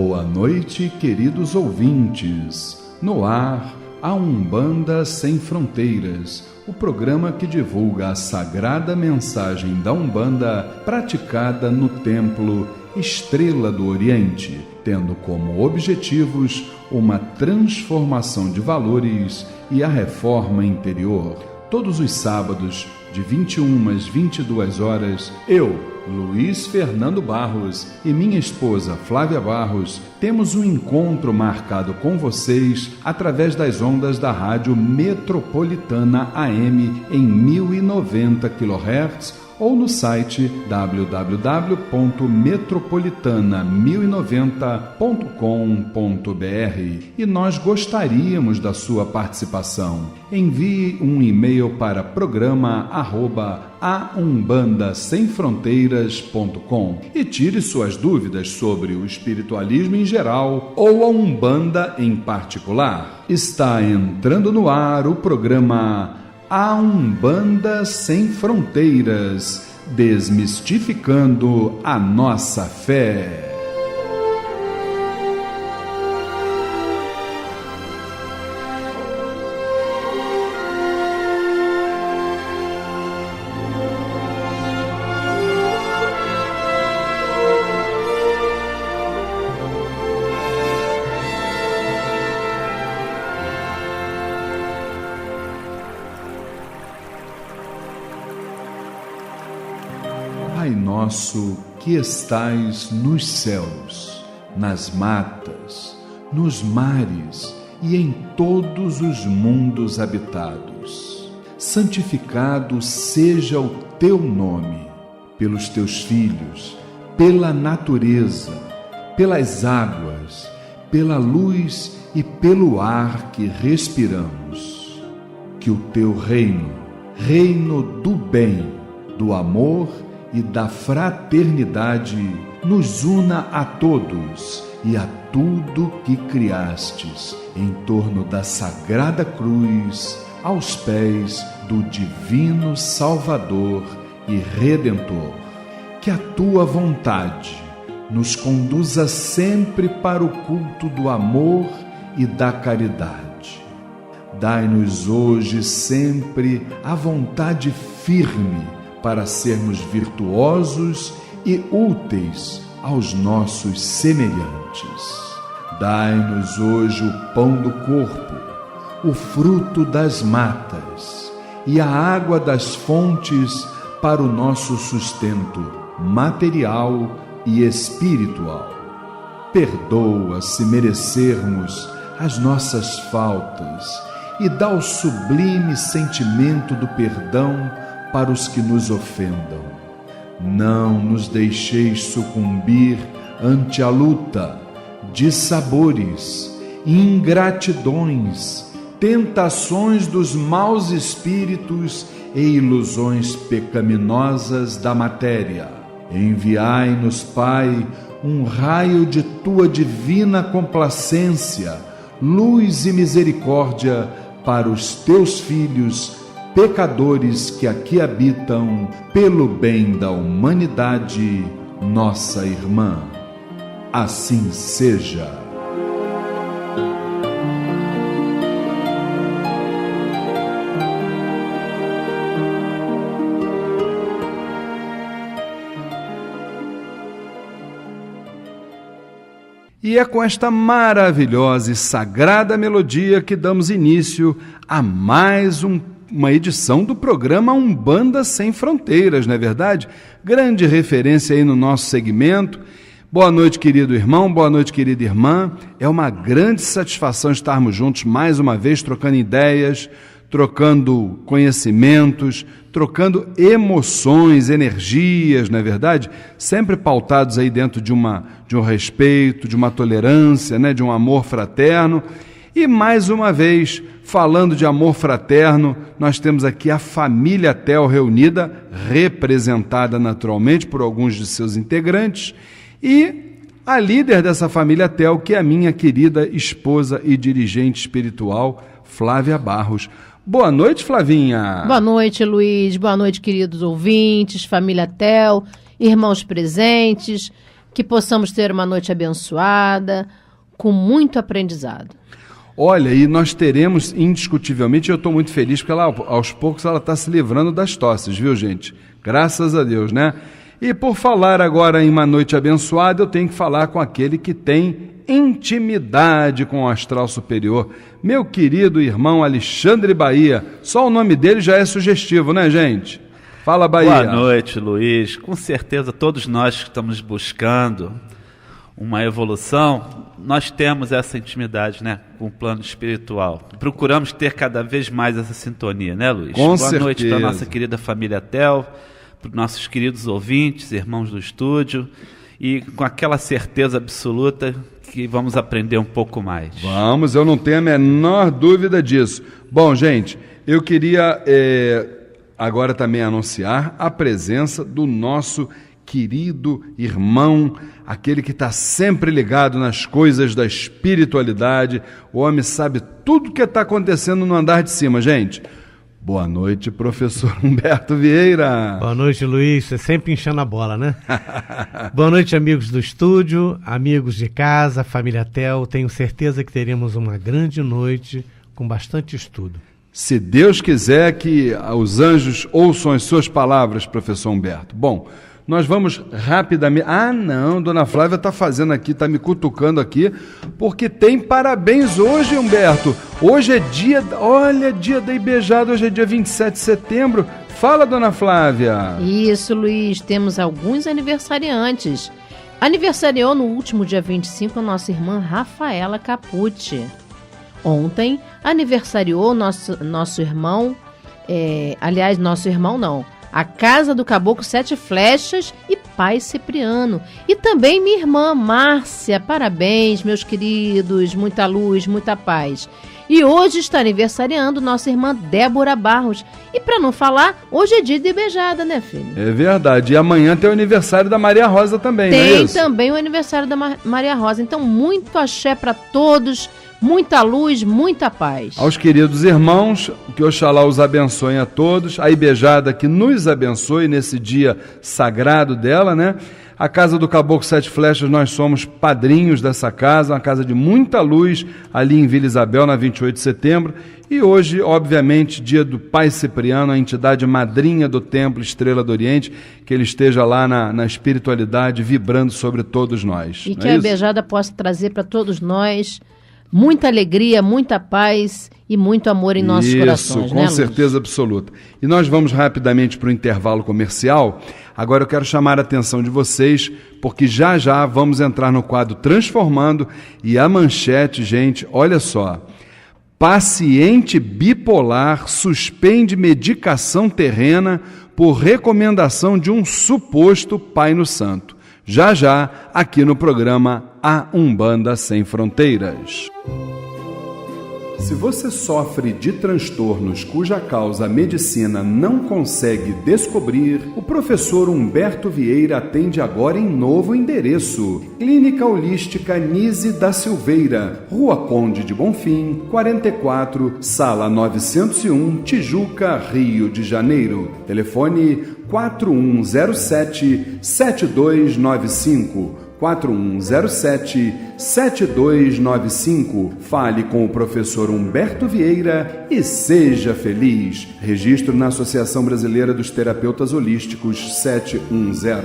Boa noite, queridos ouvintes. No ar, a Umbanda Sem Fronteiras, o programa que divulga a sagrada mensagem da Umbanda praticada no Templo Estrela do Oriente, tendo como objetivos uma transformação de valores e a reforma interior. Todos os sábados, de 21 às 22 horas, eu, Luiz Fernando Barros, e minha esposa Flávia Barros, temos um encontro marcado com vocês através das ondas da Rádio Metropolitana AM em 1090 kHz ou no site www.metropolitana1090.com.br. E nós gostaríamos da sua participação. Envie um e-mail para programa@aumbandasemfronteiras.com e tire suas dúvidas sobre o espiritualismo em geral ou a Umbanda em particular. Está entrando no ar o programa A Umbanda Sem Fronteiras, desmistificando a nossa fé. Pai nosso que estais nos céus, nas matas, nos mares e em todos os mundos habitados, santificado seja o teu nome, pelos teus filhos, pela natureza, pelas águas, pela luz e pelo ar que respiramos. Que o teu reino, reino do bem, do amor e da fraternidade, nos una a todos e a tudo que criastes em torno da sagrada cruz, aos pés do divino Salvador e Redentor. Que a tua vontade nos conduza sempre para o culto do amor e da caridade. Dai-nos hoje sempre a vontade firme para sermos virtuosos e úteis aos nossos semelhantes. Dai-nos hoje o pão do corpo, o fruto das matas e a água das fontes para o nosso sustento material e espiritual. Perdoa se merecermos as nossas faltas e dá o sublime sentimento do perdão para os que nos ofendam. Não nos deixeis sucumbir ante a luta, dissabores, ingratidões, tentações dos maus espíritos e ilusões pecaminosas da matéria. Enviai-nos, Pai, um raio de tua divina complacência, luz e misericórdia para os teus filhos pecadores que aqui habitam, pelo bem da humanidade, nossa irmã. Assim seja. E é com esta maravilhosa e sagrada melodia que damos início a mais uma edição do programa Umbanda Sem Fronteiras, não é verdade? Grande referência aí no nosso segmento. Boa noite, querido irmão, boa noite, querida irmã. É uma grande satisfação estarmos juntos mais uma vez, trocando ideias, trocando conhecimentos, trocando emoções, energias, não é verdade? Sempre pautados aí dentro de um respeito, de uma tolerância, né? De um amor fraterno. E mais uma vez, falando de amor fraterno, nós temos aqui a família Tel reunida, representada naturalmente por alguns de seus integrantes, e a líder dessa família Tel, que é a minha querida esposa e dirigente espiritual, Flávia Barros. Boa noite, Flavinha. Boa noite, Luiz. Boa noite, queridos ouvintes, família Tel, irmãos presentes. que possamos ter uma noite abençoada, com muito aprendizado. Olha, e nós teremos, indiscutivelmente, eu estou muito feliz, porque ela, aos poucos ela está se livrando das tosses, viu, gente? Graças a Deus, né? E por falar agora em uma noite abençoada, eu tenho que falar com aquele que tem intimidade com o astral superior, meu querido irmão Alexandre Bahia. Só o nome dele já é sugestivo, né, gente? Fala, Bahia. Boa noite, Luiz. Com certeza todos nós que estamos buscando uma evolução, nós temos essa intimidade, né, com o plano espiritual. Procuramos ter cada vez mais essa sintonia, né, Luiz? Com certeza. Boa noite para a nossa querida família Tel, para os nossos queridos ouvintes, irmãos do estúdio, e com aquela certeza absoluta que vamos aprender um pouco mais. Vamos, eu não tenho a menor dúvida disso. Bom, gente, eu queria agora também anunciar a presença do nosso querido irmão, aquele que está sempre ligado nas coisas da espiritualidade. O homem sabe tudo o que está acontecendo no andar de cima, gente. Boa noite, professor Humberto Vieira. Boa noite, Luiz. Você sempre enchendo a bola, né? Boa noite, amigos do estúdio, amigos de casa, família Tel. Tenho certeza que teremos uma grande noite com bastante estudo. Se Deus quiser que os anjos ouçam as suas palavras, professor Humberto. Bom, nós vamos rapidamente... Ah, não, dona Flávia está fazendo aqui, está me cutucando aqui, porque tem parabéns hoje, Humberto. Hoje é dia... Olha, dia da Ibejada, hoje é dia 27 de setembro. Fala, dona Flávia. Isso, Luiz, temos alguns aniversariantes. Aniversariou no último dia 25 a nossa irmã Rafaela Capucci. Ontem aniversariou nosso irmão... nosso irmão não... a Casa do Caboclo Sete Flechas e Pai Cipriano. E também minha irmã Márcia. Parabéns, meus queridos. Muita luz, muita paz. E hoje está aniversariando nossa irmã Débora Barros. E para não falar, hoje é dia de Ibejada, né, filho? É verdade. E amanhã tem o aniversário da Maria Rosa também, tem, não é isso? Tem também o aniversário da Maria Rosa. Então, muito axé para todos. Muita luz, muita paz. Aos queridos irmãos, que Oxalá os abençoe a todos, a Ibejada que nos abençoe nesse dia sagrado dela, né? A Casa do Caboclo Sete Flechas, nós somos padrinhos dessa casa, uma casa de muita luz, ali em Vila Isabel, na 28 de setembro. E hoje, obviamente, dia do Pai Cipriano, a entidade madrinha do Templo Estrela do Oriente, que ele esteja lá na espiritualidade, vibrando sobre todos nós. E que a Ibejada possa trazer para todos nós muita alegria, muita paz e muito amor em nossos corações. Isso, com certeza absoluta. E nós vamos rapidamente para o intervalo comercial. Agora eu quero chamar a atenção de vocês, porque já já vamos entrar no quadro Transformando e a manchete, gente, olha só. Paciente bipolar suspende medicação terrena por recomendação de um suposto pai no santo. Já já, aqui no programa A Umbanda Sem Fronteiras. Se você sofre de transtornos cuja causa a medicina não consegue descobrir, o professor Humberto Vieira atende agora em novo endereço. Clínica Holística Nise da Silveira, Rua Conde de Bonfim, 44, Sala 901, Tijuca, Rio de Janeiro. Telefone 4107-7295. 4107-7295. Fale com o professor Humberto Vieira e seja feliz. Registro na Associação Brasileira dos Terapeutas Holísticos 710.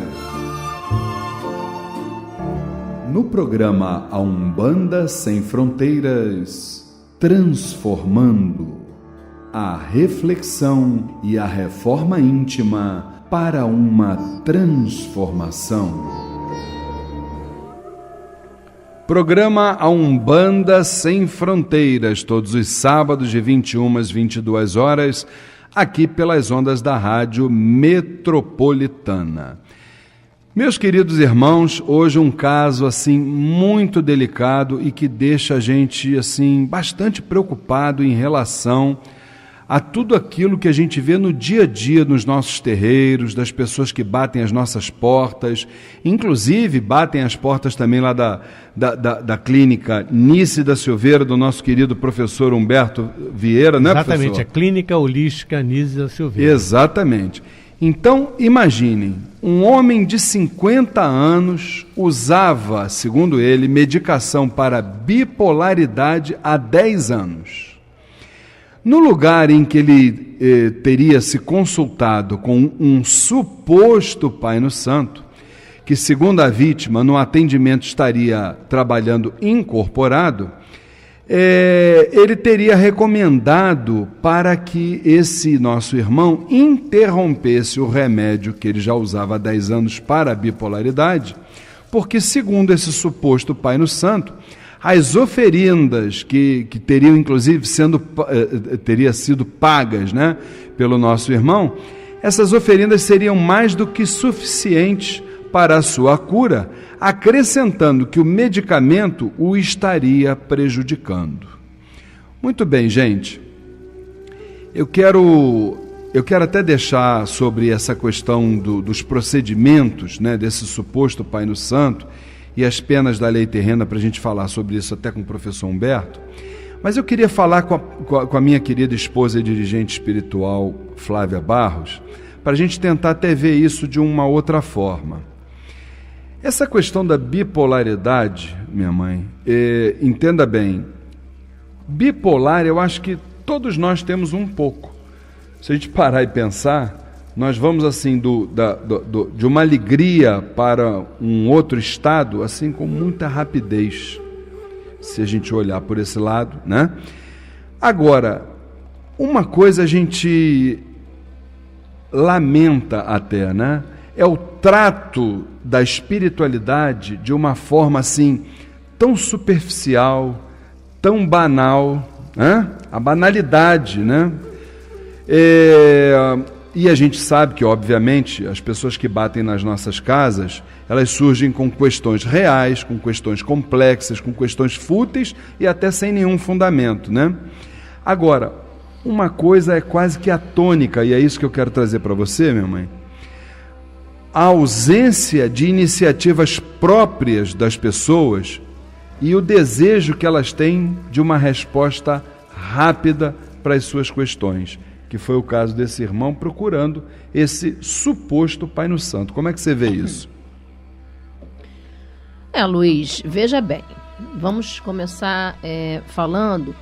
No programa A Umbanda Sem Fronteiras, transformando a reflexão e a reforma íntima para uma transformação. Programa A Umbanda Sem Fronteiras, todos os sábados de 21 às 22 horas, aqui pelas ondas da Rádio Metropolitana. Meus queridos irmãos, hoje um caso assim muito delicado e que deixa a gente assim bastante preocupado em relação a tudo aquilo que a gente vê no dia a dia nos nossos terreiros, das pessoas que batem as nossas portas, inclusive batem as portas também lá da clínica Nise da Silveira, do nosso querido professor Humberto Vieira, né, professor? Exatamente, a Clínica Holística Nise da Silveira. Exatamente. Então, imaginem, um homem de 50 anos usava, segundo ele, medicação para bipolaridade há 10 anos. No lugar em que ele teria se consultado com um suposto Pai no Santo, que, segundo a vítima, no atendimento estaria trabalhando incorporado, ele teria recomendado para que esse nosso irmão interrompesse o remédio que ele já usava há 10 anos para a bipolaridade, porque, segundo esse suposto Pai no Santo, as oferendas que teriam, inclusive, teria sido pagas, né, pelo nosso irmão, essas oferendas seriam mais do que suficientes para a sua cura, acrescentando que o medicamento o estaria prejudicando. Muito bem, gente. Eu quero até deixar sobre essa questão dos procedimentos, né, desse suposto Pai no Santo e as penas da lei terrena, para a gente falar sobre isso até com o professor Humberto. Mas eu queria falar com a minha querida esposa e dirigente espiritual, Flávia Barros, para a gente tentar até ver isso de uma outra forma. Essa questão da bipolaridade, minha mãe, entenda bem, bipolar eu acho que todos nós temos um pouco. Se a gente parar e pensar, nós vamos assim de uma alegria para um outro estado, assim com muita rapidez, se a gente olhar por esse lado, né? Agora, uma coisa a gente lamenta até, né? É o trato da espiritualidade de uma forma assim, tão superficial, tão banal, né? A banalidade, né? E a gente sabe que, obviamente, as pessoas que batem nas nossas casas, elas surgem com questões reais, com questões complexas, com questões fúteis e até sem nenhum fundamento, né? Agora, uma coisa é quase que atônica, e é isso que eu quero trazer para você, minha mãe. A ausência de iniciativas próprias das pessoas e o desejo que elas têm de uma resposta rápida para as suas questões, que foi o caso desse irmão procurando esse suposto Pai no Santo. Como é que você vê isso? Luiz, veja bem, vamos começar falando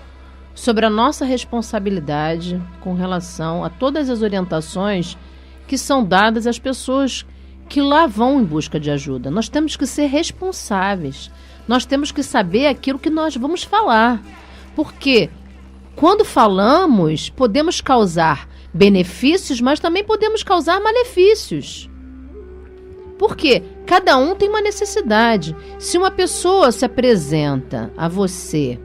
sobre a nossa responsabilidade com relação a todas as orientações que são dadas às pessoas que lá vão em busca de ajuda. Nós temos que ser responsáveis, nós temos que saber aquilo que nós vamos falar, porque quando falamos, podemos causar benefícios, mas também podemos causar malefícios. Porque cada um tem uma necessidade. Se uma pessoa se apresenta a você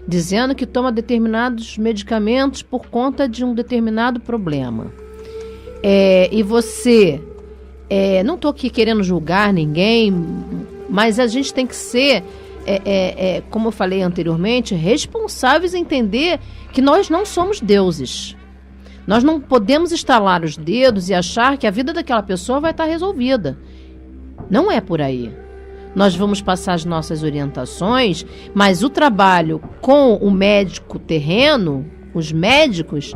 dizendo que toma determinados medicamentos por conta de um determinado problema, e você... não estou aqui querendo julgar ninguém, mas a gente tem que ser... como eu falei anteriormente, responsáveis em entender que nós não somos deuses. Nós não podemos estalar os dedos e achar que a vida daquela pessoa vai estar resolvida. Não é por aí. Nós vamos passar as nossas orientações, mas o trabalho com o médico terreno, os médicos,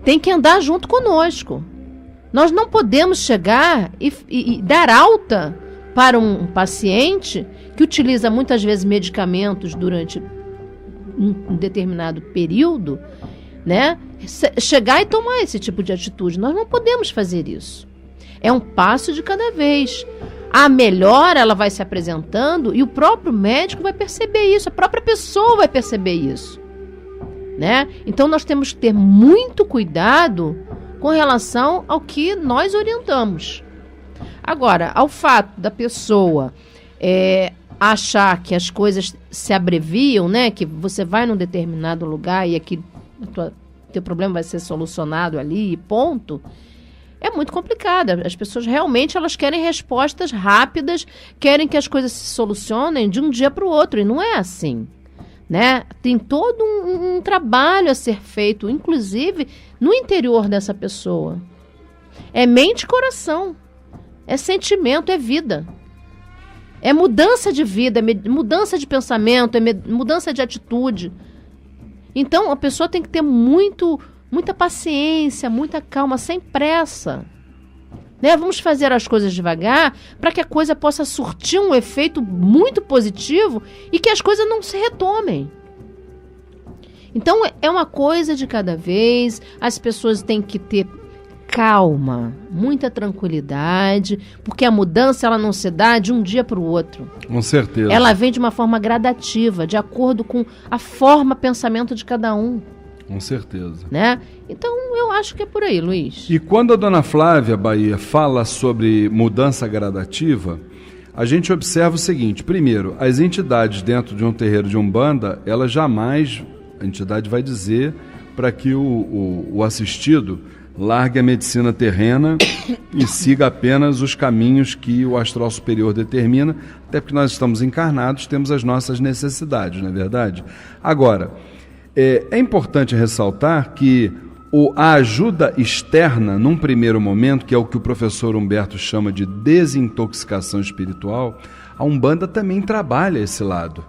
tem que andar junto conosco. Nós não podemos chegar e dar alta para um paciente que utiliza muitas vezes medicamentos durante um determinado período, né? Chegar e tomar esse tipo de atitude. Nós não podemos fazer isso. É um passo de cada vez. A melhora, ela vai se apresentando e o próprio médico vai perceber isso, a própria pessoa vai perceber isso, né? Então nós temos que ter muito cuidado com relação ao que nós orientamos. Agora, ao fato da pessoa achar que as coisas se abreviam, né? Que você vai num determinado lugar e aqui teu problema vai ser solucionado ali e ponto, é muito complicado. As pessoas realmente elas querem respostas rápidas, querem que as coisas se solucionem de um dia para o outro, e não é assim, né? Tem todo um trabalho a ser feito, inclusive no interior dessa pessoa. É mente e coração, é sentimento, é vida. É mudança de vida, é mudança de pensamento, é mudança de atitude. Então, a pessoa tem que ter muita paciência, muita calma, sem pressa. né? Vamos fazer as coisas devagar para que a coisa possa surtir um efeito muito positivo e que as coisas não se retomem. Então, é uma coisa de cada vez, as pessoas têm que ter calma, muita tranquilidade, porque a mudança ela não se dá de um dia para o outro. Com certeza. Ela vem de uma forma gradativa, de acordo com a forma, pensamento de cada um. Com certeza. Né? Então, eu acho que é por aí, Luiz. E quando a dona Flávia Bahia fala sobre mudança gradativa, a gente observa o seguinte: primeiro, as entidades dentro de um terreiro de Umbanda, elas jamais, a entidade vai dizer para que o assistido largue a medicina terrena e siga apenas os caminhos que o astral superior determina, até porque nós estamos encarnados, temos as nossas necessidades, não é verdade? Agora, é importante ressaltar que a ajuda externa, num primeiro momento, que é o que o professor Humberto chama de desintoxicação espiritual, a Umbanda também trabalha esse lado.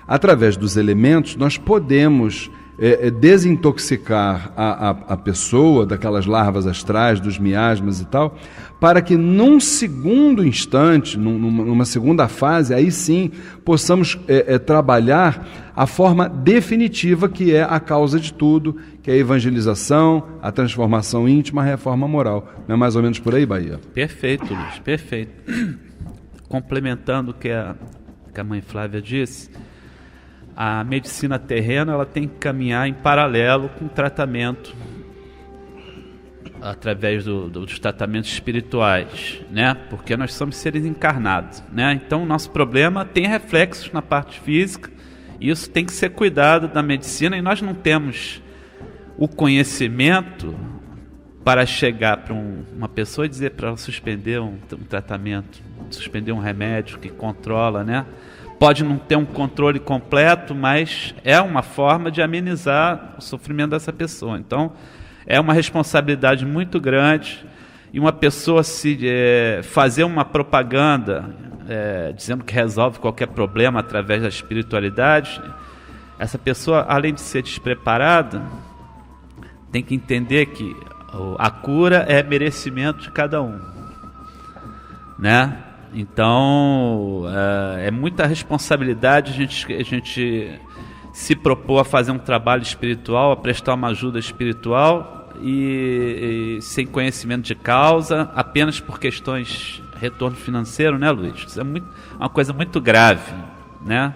Através dos elementos, nós podemos desintoxicar a pessoa daquelas larvas astrais, dos miasmas e tal, para que num segundo instante, numa segunda fase, aí sim possamos trabalhar a forma definitiva que é a causa de tudo, que é a evangelização, a transformação íntima, a reforma moral. Não é mais ou menos por aí, Bahia? Perfeito, Luiz, perfeito. Complementando o que a mãe Flávia disse, a medicina terrena ela tem que caminhar em paralelo com o tratamento através dos tratamentos espirituais, né? Porque nós somos seres encarnados, né? Então o nosso problema tem reflexos na parte física e isso tem que ser cuidado da medicina, e nós não temos o conhecimento para chegar para uma pessoa e dizer para ela suspender um tratamento, suspender um remédio que controla, né? Pode não ter um controle completo, mas é uma forma de amenizar o sofrimento dessa pessoa. Então, é uma responsabilidade muito grande, e uma pessoa fazer uma propaganda dizendo que resolve qualquer problema através da espiritualidade, essa pessoa, além de ser despreparada, tem que entender que a cura é merecimento de cada um, né? Então, é muita responsabilidade a gente se propor a fazer um trabalho espiritual, a prestar uma ajuda espiritual e sem conhecimento de causa, apenas por questões de retorno financeiro, né, Luiz? Isso é uma coisa muito grave, né?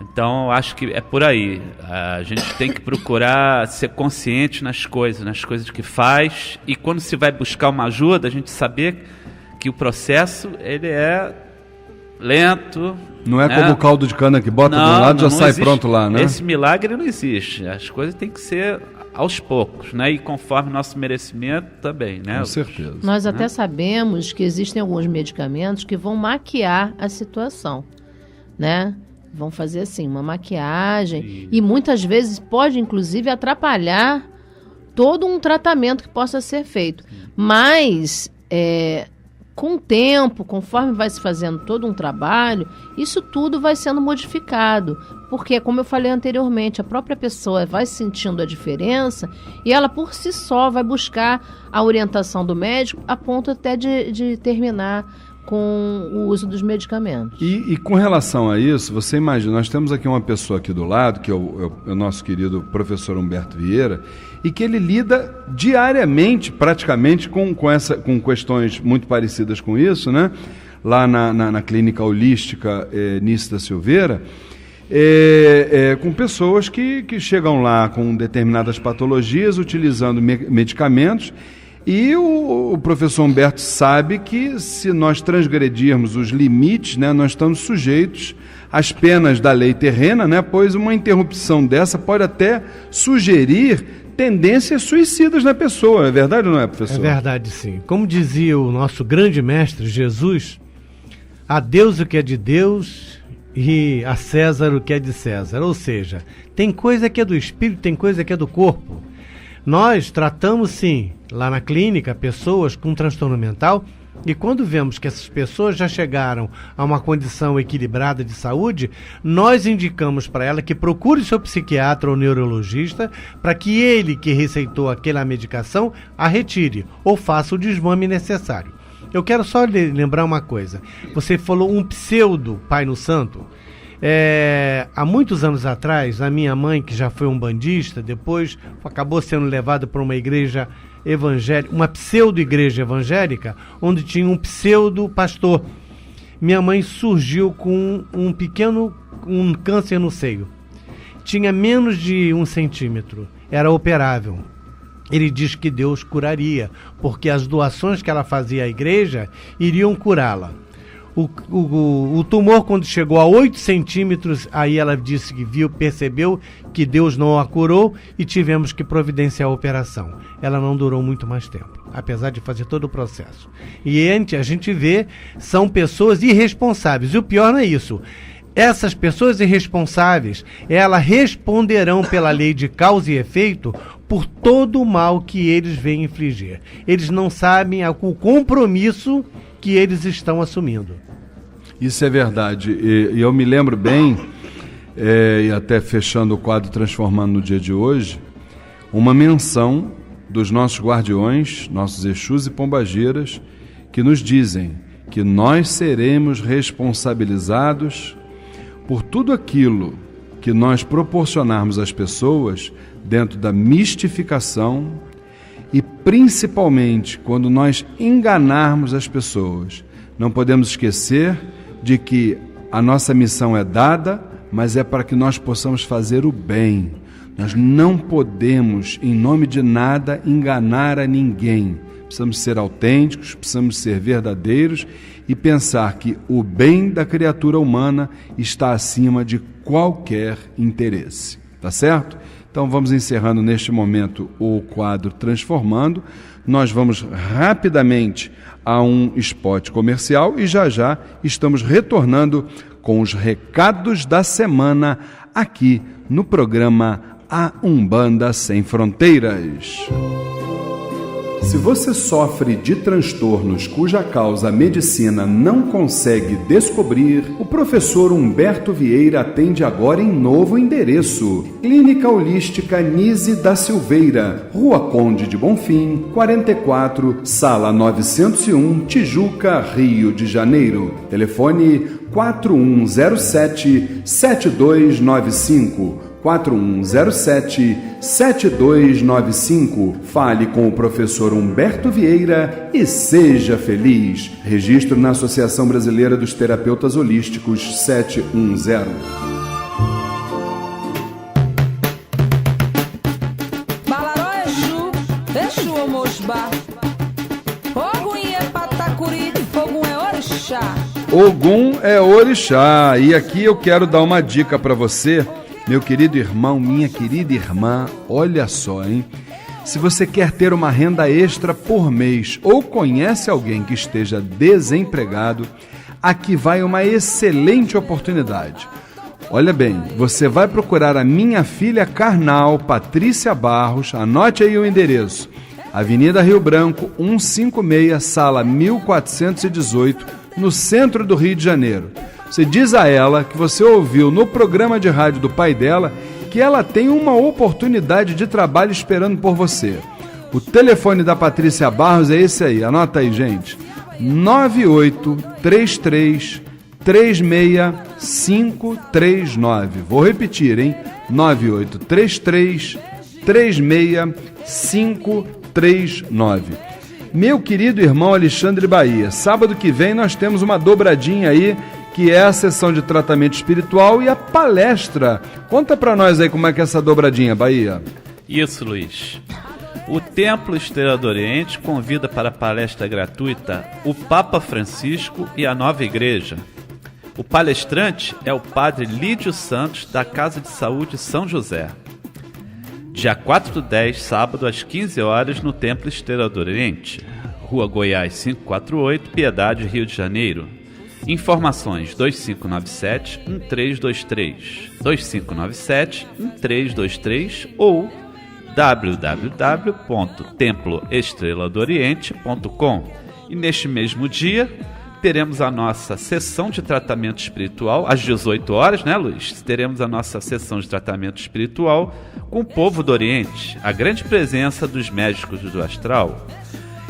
Então, acho que é por aí. A gente tem que procurar ser consciente nas coisas que faz, e quando se vai buscar uma ajuda, a gente saber que o processo ele é lento. Não é, né? Como o caldo de cana que bota de um lado e já sai existe. Pronto lá, né? Esse milagre não existe. As coisas têm que ser aos poucos, né? E conforme nosso merecimento também, né? Com certeza. Nós até sabemos que existem alguns medicamentos que vão maquiar a situação, né? Vão fazer assim, uma maquiagem, e muitas vezes pode inclusive atrapalhar todo um tratamento que possa ser feito. Mas com o tempo, conforme vai se fazendo todo um trabalho, isso tudo vai sendo modificado. Porque, como eu falei anteriormente, a própria pessoa vai sentindo a diferença e ela por si só vai buscar a orientação do médico a ponto até de terminar com o uso dos medicamentos. E com relação a isso, você imagina, nós temos aqui uma pessoa aqui do lado, que é o nosso querido professor Humberto Vieira, e que ele lida diariamente, praticamente, com questões muito parecidas com isso, né? Lá na clínica holística Nice da Silveira, com pessoas que chegam lá com determinadas patologias, utilizando medicamentos. E o professor Humberto sabe que se nós transgredirmos os limites, né, nós estamos sujeitos às penas da lei terrena, né, pois uma interrupção dessa pode até sugerir tendências suicidas na pessoa. É verdade ou não é, professor? É verdade, sim. Como dizia o nosso grande mestre Jesus, a Deus o que é de Deus e a César o que é de César. Ou seja, tem coisa que é do espírito, tem coisa que é do corpo. Nós tratamos, sim, lá na clínica, pessoas com transtorno mental E quando vemos que essas pessoas já chegaram a uma condição equilibrada de saúde, nós indicamos para ela que procure seu psiquiatra ou neurologista para que ele que receitou aquela medicação a retire ou faça o desmame necessário. Eu quero só lembrar uma coisa. Você falou um pseudo Pai no Santo. Há muitos anos atrás, a minha mãe, que já foi umbandista, depois acabou sendo levada para uma igreja evangélica, uma pseudo-igreja evangélica, onde tinha um pseudo-pastor. Minha mãe surgiu com um câncer no seio. Tinha menos de 1 centímetro. Era operável. Ele diz que Deus curaria, porque as doações que ela fazia à igreja iriam curá-la. O tumor, quando chegou a 8 centímetros, aí ela disse que percebeu que Deus não a curou e tivemos que providenciar a operação. Ela não durou muito mais tempo, apesar de fazer todo o processo. E a gente vê, são pessoas irresponsáveis. E o pior não é isso. Essas pessoas irresponsáveis, elas responderão pela lei de causa e efeito por todo o mal que eles vêm infligir. Eles não sabem o compromisso que eles estão assumindo. Isso é verdade. E eu me lembro bem, e até fechando o quadro Transformando no dia de hoje, uma menção dos nossos guardiões, nossos Exus e Pombagiras, que nos dizem que nós seremos responsabilizados por tudo aquilo que nós proporcionarmos às pessoas dentro da mistificação e principalmente quando nós enganarmos as pessoas. Não podemos esquecer de que a nossa missão é dada, mas é para que nós possamos fazer o bem. Nós não podemos, em nome de nada, enganar a ninguém. Precisamos ser autênticos, precisamos ser verdadeiros e pensar que o bem da criatura humana está acima de qualquer interesse. Tá certo? Então vamos encerrando neste momento o quadro Transformando. Nós vamos rapidamente a um spot comercial e já estamos retornando com os recados da semana aqui no programa A Umbanda Sem Fronteiras. Se você sofre de transtornos cuja causa a medicina não consegue descobrir, o professor Humberto Vieira atende agora em novo endereço. Clínica Holística Nise da Silveira, Rua Conde de Bonfim, 44, Sala 901, Tijuca, Rio de Janeiro. Telefone 4107-7295. 4107-7295. Fale com o professor Humberto Vieira e seja feliz. Registro na Associação Brasileira dos Terapeutas Holísticos 710. Balaroeju, Exu Omosba, Ogum é Patacuri, Ogum é Orixá. Ogum é Orixá. E aqui eu quero dar uma dica para você, meu querido irmão, minha querida irmã. Olha só, hein? Se você quer ter uma renda extra por mês ou conhece alguém que esteja desempregado, aqui vai uma excelente oportunidade. Olha bem, você vai procurar a minha filha carnal, Patrícia Barros, anote aí o endereço, Avenida Rio Branco, 156, sala 1418, no centro do Rio de Janeiro. Você diz a ela que você ouviu no programa de rádio do pai dela que ela tem uma oportunidade de trabalho esperando por você. O telefone da Patrícia Barros é esse aí, anota aí, gente. 9833-36539. Vou repetir, hein? 9833-36539. Meu querido irmão Alexandre Bahia, sábado que vem nós temos uma dobradinha aí, que é a sessão de tratamento espiritual e a palestra. Conta pra nós aí como é que é essa dobradinha, Bahia. Isso, Luiz. O Templo Estrela do Oriente convida para a palestra gratuita o Papa Francisco e a Nova Igreja. O palestrante é o Padre Lídio Santos, da Casa de Saúde São José. Dia 4/10, sábado, às 15 horas, no Templo Estrela do Oriente, Rua Goiás 548, Piedade, Rio de Janeiro. Informações 2597-1323, 2597-1323 ou www.temploestreladooriente.com. E neste mesmo dia, teremos a nossa sessão de tratamento espiritual, às 18 horas, né, Luiz? Teremos a nossa sessão de tratamento espiritual com o povo do Oriente, a grande presença dos médicos do astral.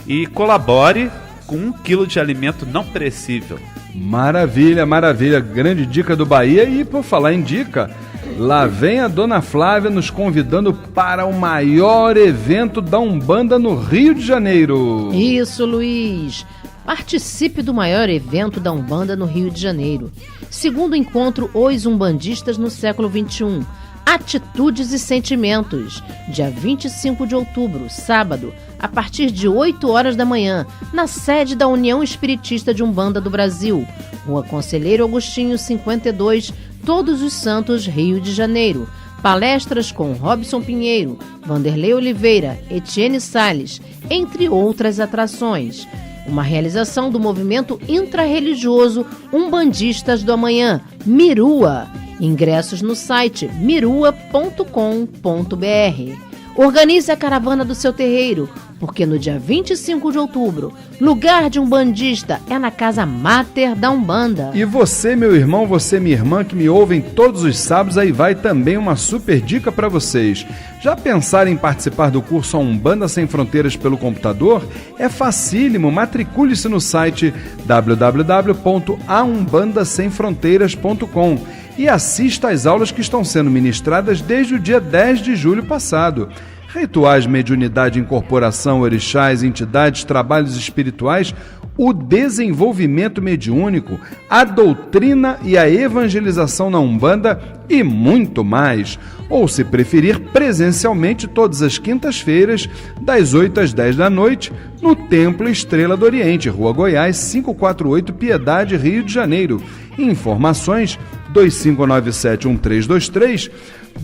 E colabore com 1 quilo de alimento não perecível. Maravilha, maravilha. Grande dica do Bahia. E por falar em dica, lá vem a Dona Flávia nos convidando para o maior evento da Umbanda no Rio de Janeiro. Isso, Luiz. Participe do maior evento da Umbanda no Rio de Janeiro. Segundo encontro Os Umbandistas no século XXI. Atitudes e Sentimentos. Dia 25 de outubro, sábado, a partir de 8 horas da manhã, na sede da União Espiritista de Umbanda do Brasil, Rua Conselheiro Agostinho 52, Todos os Santos, Rio de Janeiro. Palestras com Robson Pinheiro, Vanderlei Oliveira, Etienne Salles, entre outras atrações. Uma realização do movimento intrarreligioso Umbandistas do Amanhã, Mirua. Ingressos no site mirua.com.br. Organize a caravana do seu terreiro, porque no dia 25 de outubro, lugar de umbandista é na Casa Mater da Umbanda. E você, meu irmão, você, minha irmã, que me ouvem todos os sábados, aí vai também uma super dica para vocês. Já pensaram em participar do curso A Umbanda Sem Fronteiras pelo computador? É facílimo, matricule-se no site www.aumbandasemfronteiras.com e assista às aulas que estão sendo ministradas desde o dia 10 de julho passado. Rituais, mediunidade, incorporação, orixás, entidades, trabalhos espirituais, o desenvolvimento mediúnico, a doutrina e a evangelização na Umbanda e muito mais. Ou, se preferir, presencialmente todas as quintas-feiras, das 8 às 10 da noite, no Templo Estrela do Oriente, Rua Goiás, 548, Piedade, Rio de Janeiro. Informações 2597-1323,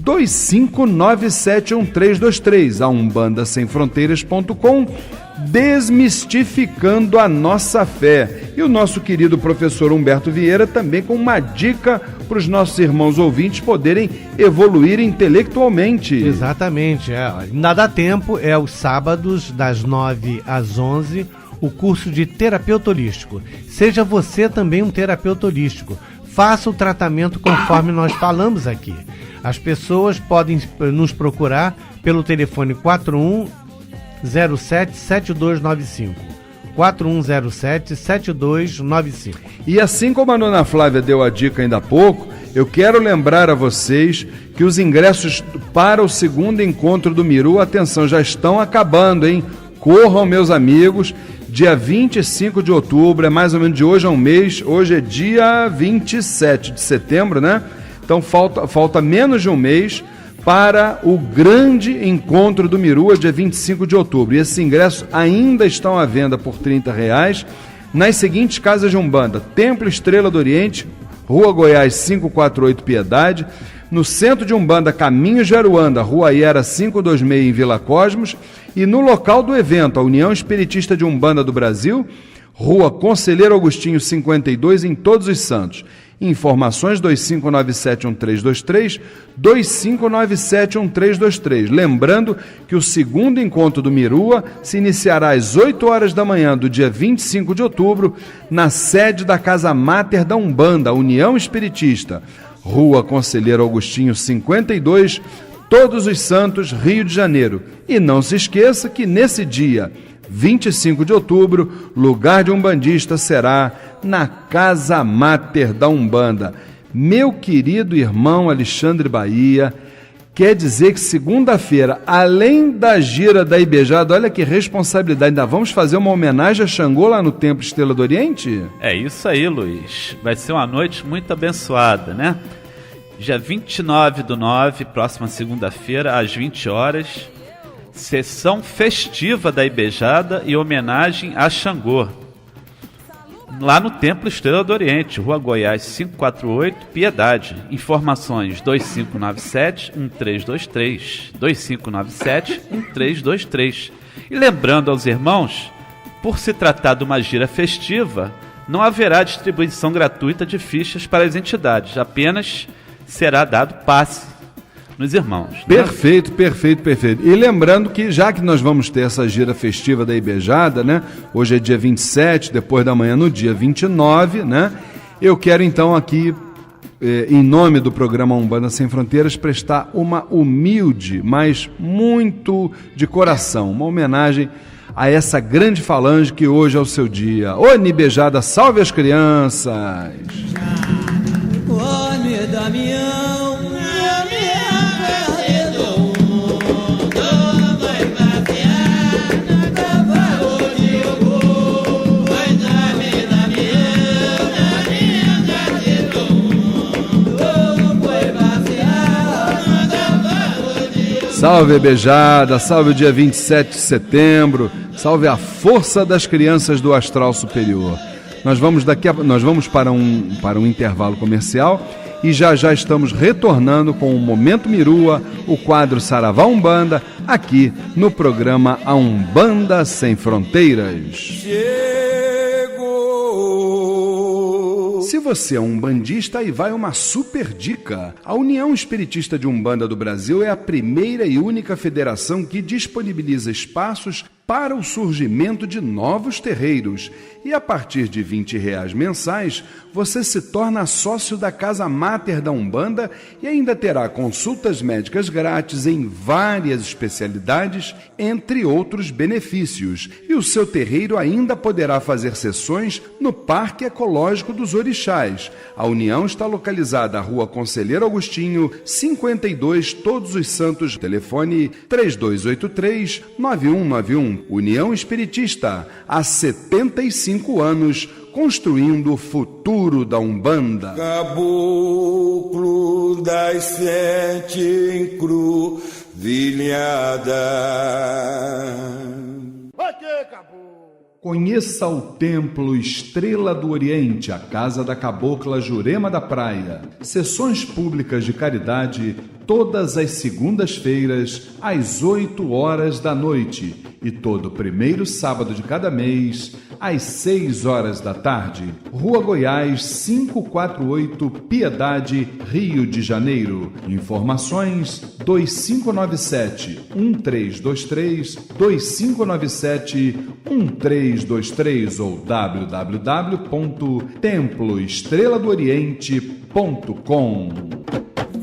2597-1323, a umbandasemfronteiras.com, desmistificando a nossa fé. E o nosso querido professor Humberto Vieira também com uma dica para os nossos irmãos ouvintes poderem evoluir intelectualmente. Exatamente, ainda dá tempo, é os sábados das 9 às 11, o curso de terapeuta holístico. Seja você também um terapeuta holístico. Faça o tratamento conforme nós falamos aqui. As pessoas podem nos procurar pelo telefone 4107-7295. 4107-7295. E assim como a Dona Flávia deu a dica ainda há pouco, eu quero lembrar a vocês que os ingressos para o segundo encontro do Miru, atenção, já estão acabando, hein? Corram, meus amigos. Dia 25 de outubro, é mais ou menos de hoje a um mês, hoje é dia 27 de setembro, né? Então falta menos de um mês para o grande encontro do Miru, dia 25 de outubro. E esses ingressos ainda estão à venda por R$30 nas seguintes casas de Umbanda: Templo Estrela do Oriente, Rua Goiás 548, Piedade. No Centro de Umbanda, Caminho de Aruanda, Rua Iera 526, em Vila Cosmos. E no local do evento, a União Espiritista de Umbanda do Brasil, Rua Conselheiro Agostinho 52, em Todos os Santos. Informações 2597-1323, 2597-1323. Lembrando que o segundo encontro do Mirua se iniciará às 8 horas da manhã do dia 25 de outubro, na sede da Casa Mater da Umbanda, União Espiritista, Rua Conselheiro Agostinho 52, Todos os Santos, Rio de Janeiro. E não se esqueça que nesse dia 25 de outubro, lugar de umbandista será na Casa Mater da Umbanda. Meu querido irmão Alexandre Bahia, quer dizer que segunda-feira, além da gira da Ibejada, olha que responsabilidade, ainda vamos fazer uma homenagem a Xangô lá no Templo Estrela do Oriente? É isso aí, Luiz. Vai ser uma noite muito abençoada, né? Dia 29/9, próxima segunda-feira, às 20 horas, sessão festiva da Ibejada e homenagem a Xangô, lá no Templo Estrela do Oriente, Rua Goiás 548, Piedade. Informações 2597-1323, 2597-1323. E lembrando aos irmãos, por se tratar de uma gira festiva, não haverá distribuição gratuita de fichas para as entidades, apenas será dado passe nos irmãos. Né? Perfeito. E lembrando que, já que nós vamos ter essa gira festiva da Ibejada, né? Hoje é dia 27, depois da manhã no dia 29, né? Eu quero então aqui, em nome do programa Umbanda Sem Fronteiras, prestar uma humilde, mas muito de coração, uma homenagem a essa grande falange que hoje é o seu dia. Ô Nibejada, salve as crianças! Salve Beijada, salve o dia 27 de setembro, salve a força das crianças do astral superior. Nós vamos para um intervalo comercial e já estamos retornando com o Momento Mirua, o quadro Saravá Umbanda, aqui no programa A Umbanda Sem Fronteiras. Se você é um umbandista, aí vai uma super dica. A União Espiritista de Umbanda do Brasil é a primeira e única federação que disponibiliza espaços para o surgimento de novos terreiros. E a partir de R$20 mensais, você se torna sócio da Casa Máter da Umbanda e ainda terá consultas médicas grátis em várias especialidades, entre outros benefícios. E o seu terreiro ainda poderá fazer sessões no Parque Ecológico dos Orixás. A União está localizada na Rua Conselheiro Agostinho, 52, Todos os Santos. Telefone 3283-9191. União Espiritista, há 75 anos, construindo o futuro da Umbanda. Caboclo das 7 encruzilhadas. Conheça o Templo Estrela do Oriente, a Casa da Cabocla Jurema da Praia. Sessões públicas de caridade todas as segundas-feiras, às 8 horas da noite, e todo primeiro sábado de cada mês, às 6 horas da tarde. Rua Goiás, 548, Piedade, Rio de Janeiro. Informações 2597-1323, 2597-1323 ou www.temploestreladooriente.com.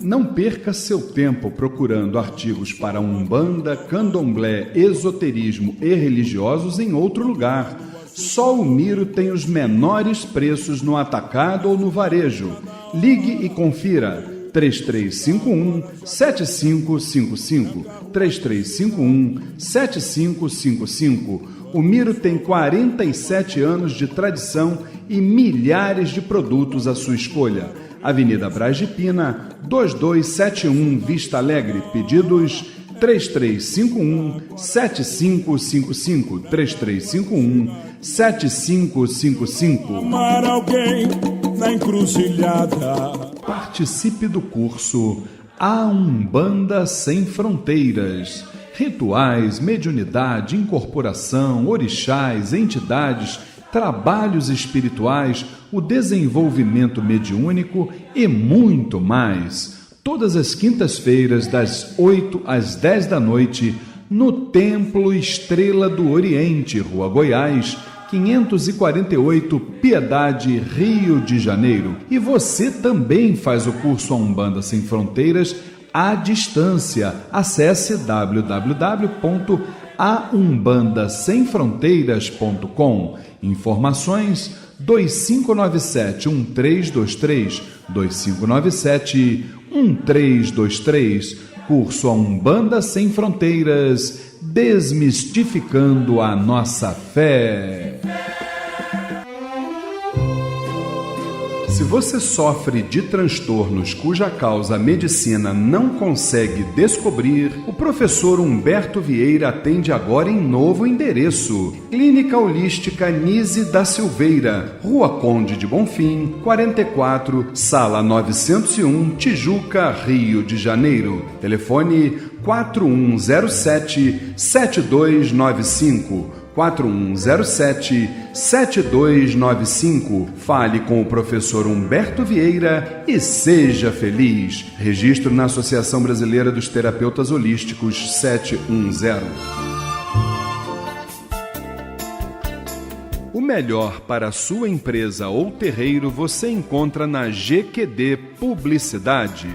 Não perca seu tempo procurando artigos para Umbanda, Candomblé, esoterismo e religiosos em outro lugar. Só o Miro tem os menores preços no atacado ou no varejo. Ligue e confira. 3351-7555. 3351-7555. O Miro tem 47 anos de tradição e milhares de produtos à sua escolha. Avenida Braz de Pina, 2271, Vista Alegre. Pedidos 3351-7555. 3351-7555. Amar alguém na encruzilhada. Participe do curso A Umbanda Sem Fronteiras. Rituais, mediunidade, incorporação, orixás, entidades, trabalhos espirituais, o desenvolvimento mediúnico e muito mais. Todas as quintas-feiras, das 8 às 10 da noite, no Templo Estrela do Oriente, Rua Goiás, 548, Piedade, Rio de Janeiro. E você também faz o curso A Umbanda Sem Fronteiras à distância. Acesse www.aumbandasemfronteiras.com. Informações 2597-1323, 2597-1323. Curso A Umbanda Sem Fronteiras, desmistificando a nossa fé. Se você sofre de transtornos cuja causa a medicina não consegue descobrir, o professor Humberto Vieira atende agora em novo endereço. Clínica Holística Nise da Silveira, Rua Conde de Bonfim, 44, Sala 901, Tijuca, Rio de Janeiro. Telefone 4107-7295. 4107-7295. Fale com o professor Humberto Vieira e seja feliz. Registro na Associação Brasileira dos Terapeutas Holísticos 710. O melhor para a sua empresa ou terreiro você encontra na GQD Publicidade.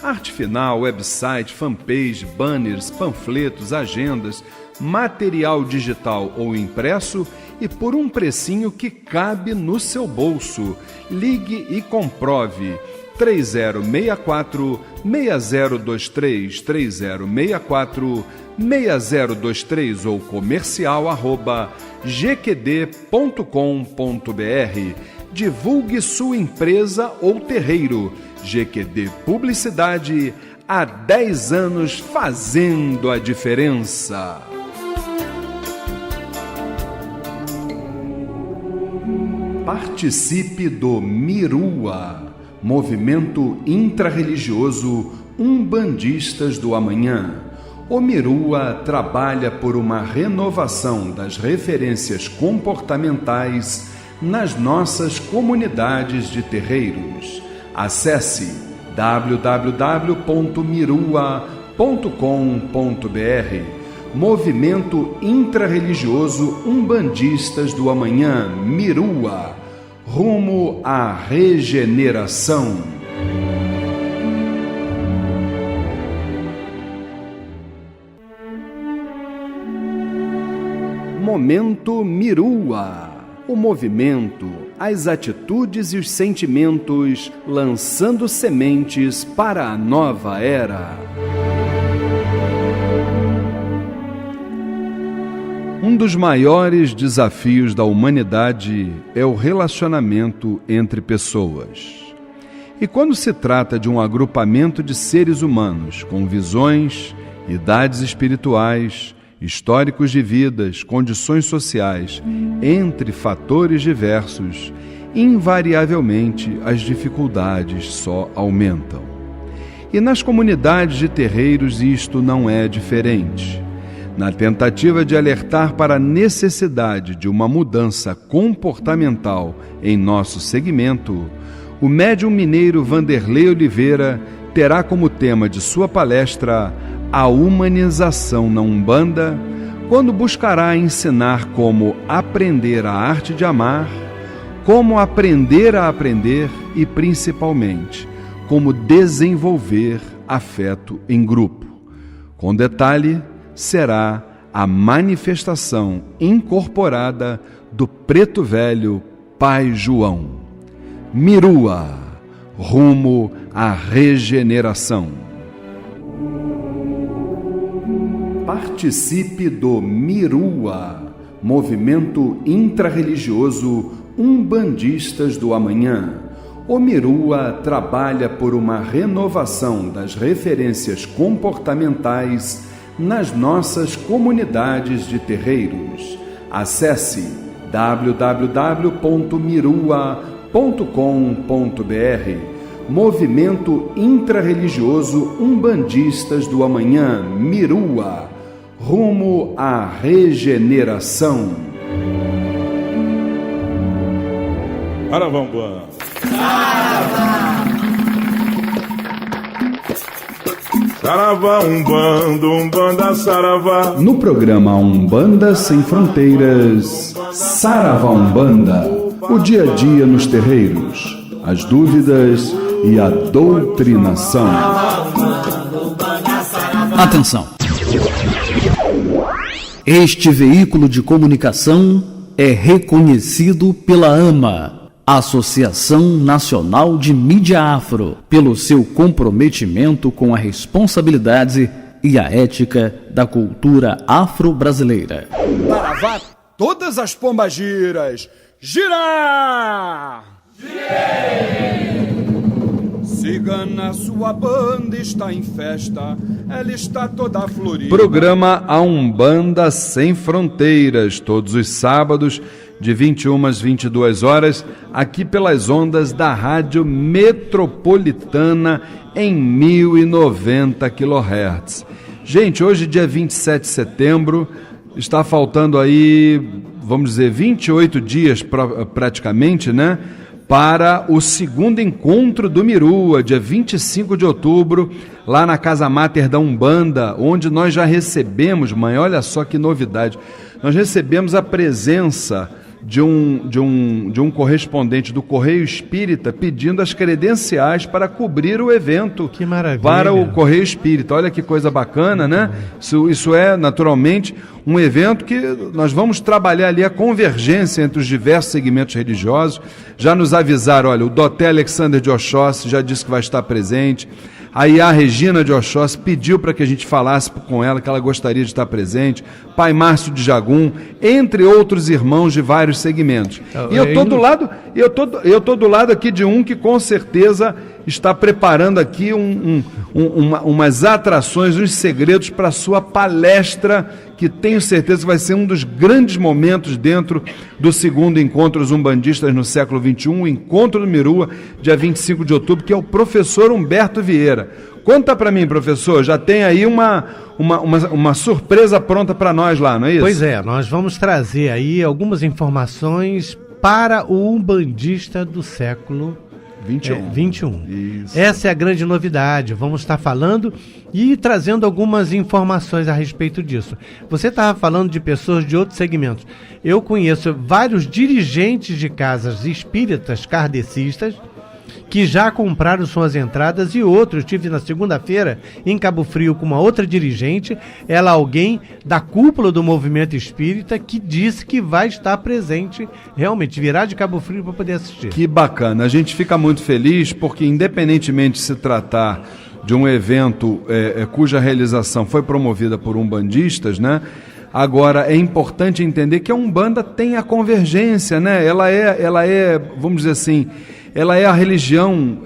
Arte final, website, fanpage, banners, panfletos, agendas, material digital ou impresso e por um precinho que cabe no seu bolso. Ligue e comprove. 3064-6023, 3064-6023 ou comercial@gqd.com.br. Divulgue sua empresa ou terreiro. GQD Publicidade, há 10 anos fazendo a diferença. Participe do Mirua, movimento intrarreligioso Umbandistas do Amanhã. O Mirua trabalha por uma renovação das referências comportamentais nas nossas comunidades de terreiros. Acesse www.mirua.com.br. Movimento Intrarreligioso Umbandistas do Amanhã, Mirua, rumo à regeneração. Momento Mirua. O movimento, as atitudes e os sentimentos lançando sementes para a nova era. Um dos maiores desafios da humanidade é o relacionamento entre pessoas. E quando se trata de um agrupamento de seres humanos com visões, idades espirituais, históricos de vidas, condições sociais, entre fatores diversos, invariavelmente as dificuldades só aumentam. E nas comunidades de terreiros isto não é diferente. Na tentativa de alertar para a necessidade de uma mudança comportamental em nosso segmento, o médium mineiro Vanderlei Oliveira terá como tema de sua palestra a humanização na Umbanda, quando buscará ensinar como aprender a arte de amar, como aprender a aprender e, principalmente, como desenvolver afeto em grupo. Com detalhe, será a manifestação incorporada do Preto Velho Pai João. Mirua, rumo à regeneração. Participe do Mirua, movimento intrarreligioso Umbandistas do Amanhã. O Mirua trabalha por uma renovação das referências comportamentais nas nossas comunidades de terreiros. Acesse www.mirua.com.br. Movimento Intrarreligioso Umbandistas do Amanhã, Mirua, rumo à regeneração. Saravambam. Saravá, Umbanda, Umbanda, Saravá. No programa Umbanda Sem Fronteiras, Saravá Umbanda, o dia a dia nos terreiros, as dúvidas e a doutrinação. Atenção! Este veículo de comunicação é reconhecido pela AMA, Associação Nacional de Mídia Afro, pelo seu comprometimento com a responsabilidade e a ética da cultura afro-brasileira. Saravá, todas as pombagiras, gira! Cigana, sua banda está em festa, ela está toda florida. Programa A Umbanda Sem Fronteiras, todos os sábados, de 21 às 22 horas, aqui pelas ondas da Rádio Metropolitana em 1090 kHz. Gente, hoje, dia 27 de setembro, está faltando aí, vamos dizer, 28 dias praticamente, né? Para o segundo encontro do Mirua, dia 25 de outubro, lá na Casa Mater da Umbanda, onde nós já recebemos, mãe, olha só que novidade, nós recebemos a presença de um correspondente do Correio Espírita pedindo as credenciais para cobrir o evento. Que maravilha. Para o Correio Espírita. Olha que coisa bacana, né? Isso é, naturalmente, um evento que nós vamos trabalhar ali a convergência entre os diversos segmentos religiosos. Já nos avisaram, olha, o Doté Alexander de Oxóssi já disse que vai estar presente. Aí a Regina de Oxóssi pediu para que a gente falasse com ela, que ela gostaria de estar presente. Pai Márcio de Jagum, entre outros irmãos de vários segmentos. E eu estou do lado aqui de um que com certeza está preparando aqui umas atrações, uns segredos para a sua palestra, que tenho certeza que vai ser um dos grandes momentos dentro do segundo Encontro Umbandistas no século XXI, o Encontro do Mirua, dia 25 de outubro, que é o professor Humberto Vieira. Conta para mim, professor, já tem aí uma surpresa pronta para nós lá, não é isso? Pois é, nós vamos trazer aí algumas informações para o umbandista do século 21. Essa é a grande novidade. Vamos estar falando e trazendo algumas informações a respeito disso. Você estava falando de pessoas de outros segmentos. Eu conheço vários dirigentes de casas espíritas kardecistas que já compraram suas entradas, e outros. Estive na segunda-feira em Cabo Frio com uma outra dirigente, ela alguém da cúpula do movimento espírita, que disse que vai estar presente, realmente, virá de Cabo Frio para poder assistir. Que bacana, a gente fica muito feliz, porque independentemente de se tratar de um evento cuja realização foi promovida por umbandistas, né? Agora, é importante entender que a Umbanda tem a convergência, né? Ela é, vamos dizer assim, ela é a religião,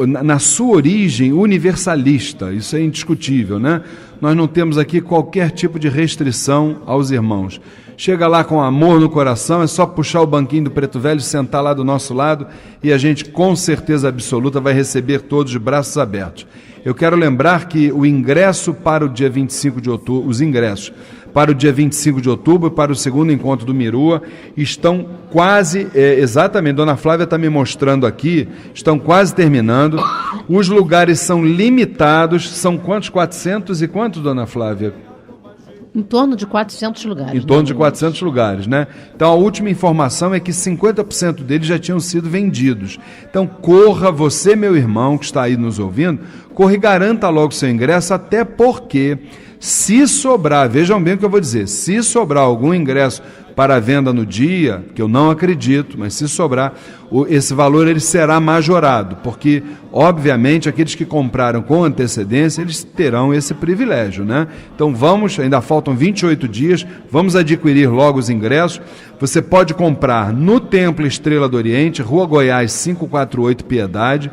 na sua origem, universalista. Isso é indiscutível, né? Nós não temos aqui qualquer tipo de restrição aos irmãos. Chega lá com amor no coração, é só puxar o banquinho do Preto Velho, sentar lá do nosso lado, e a gente, com certeza absoluta, vai receber todos de braços abertos. Eu quero lembrar que o ingresso para o dia 25 de outubro, os ingressos para o dia 25 de outubro, para o segundo encontro do Mirua, estão quase, exatamente, Dona Flávia está me mostrando aqui, estão quase terminando. Os lugares são limitados, são quantos? 400 e quantos, Dona Flávia? Em torno de 400 lugares. Em torno de 400 lugares, né? Então, a última informação é que 50% deles já tinham sido vendidos. Então, corra, você, meu irmão, que está aí nos ouvindo, corra e garanta logo seu ingresso, até porque, se sobrar, vejam bem o que eu vou dizer, se sobrar algum ingresso para a venda no dia, que eu não acredito, mas se sobrar, esse valor ele será majorado, porque, obviamente, aqueles que compraram com antecedência, eles terão esse privilégio, né? Então ainda faltam 28 dias, vamos adquirir logo os ingressos. Você pode comprar no Templo Estrela do Oriente, Rua Goiás 548, Piedade,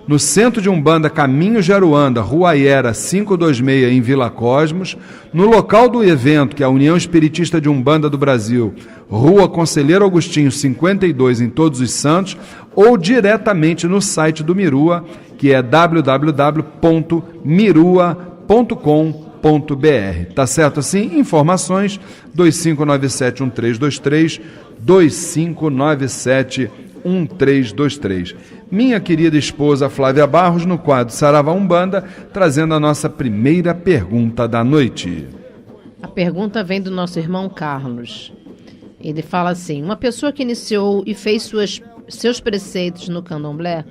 no Centro de Umbanda, Caminho de Aruanda, Rua Aiera 526, em Vila Cosmos, no local do evento, que é a União Espiritista de Umbanda do Brasil, Rua Conselheiro Agostinho 52, em Todos os Santos, ou diretamente no site do Mirua, que é www.mirua.com.br. Tá certo assim? Informações 2597-1323, 2597-1323. Minha querida esposa Flávia Barros, no quadro Saravá Umbanda, trazendo a nossa primeira pergunta da noite. A pergunta vem do nosso irmão Carlos. Ele fala assim: uma pessoa que iniciou e fez seus preceitos no candomblé,